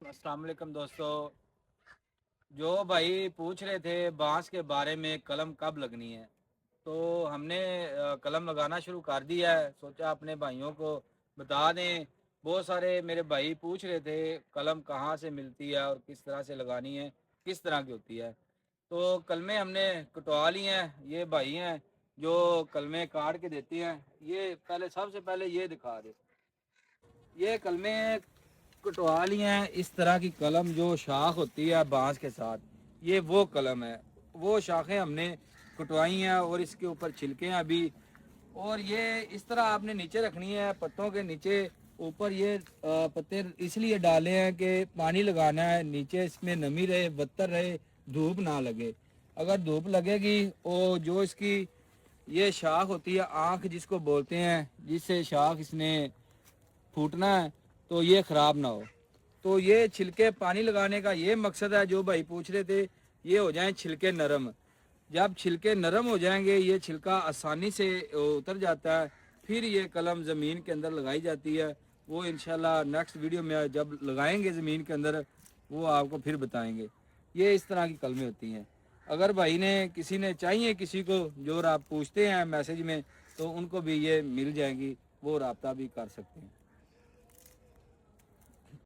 अस्सलाम वालेकुम दोस्तों। जो भाई पूछ रहे थे बांस के बारे में कलम कब लगनी है, तो हमने कलम लगाना शुरू कर दिया है। सोचा अपने भाइयों को बता दें। बहुत सारे मेरे भाई पूछ रहे थे कलम कहाँ से मिलती है और किस तरह से लगानी है, किस तरह की होती है। तो कलमें हमने कटवा ली हैं। ये भाई हैं जो कलमें काट के देती हैं। ये पहले सबसे पहले ये दिखा दे। ये कलमें कटवा ली हैं। इस तरह की कलम जो शाख होती है बांस के साथ, ये वो कलम है। वो शाखें हमने कटवाई हैं और इसके ऊपर छिलके हैं अभी। और ये इस तरह आपने नीचे रखनी है, पत्तों के नीचे। ऊपर ये पत्ते इसलिए डाले हैं कि पानी लगाना है, नीचे इसमें नमी रहे, बदतर रहे, धूप ना लगे। अगर धूप लगेगी और जो इसकी ये शाख होती है, आँख जिसको बोलते हैं, जिससे शाख इसने फूटना है, तो ये ख़राब ना हो। तो ये छिलके पानी लगाने का ये मकसद है। जो भाई पूछ रहे थे, ये हो जाएं छिलके नरम। जब छिलके नरम हो जाएंगे, ये छिलका आसानी से उतर जाता है। फिर ये कलम ज़मीन के अंदर लगाई जाती है। वो इंशाल्लाह नेक्स्ट वीडियो में जब लगाएंगे ज़मीन के अंदर, वो आपको फिर बताएंगे। ये इस तरह की कलमें होती हैं। अगर भाई ने किसी ने चाहिए, किसी को जो आप पूछते हैं मैसेज में, तो उनको भी ये मिल जाएंगी, वो रब्ता भी कर सकते हैं।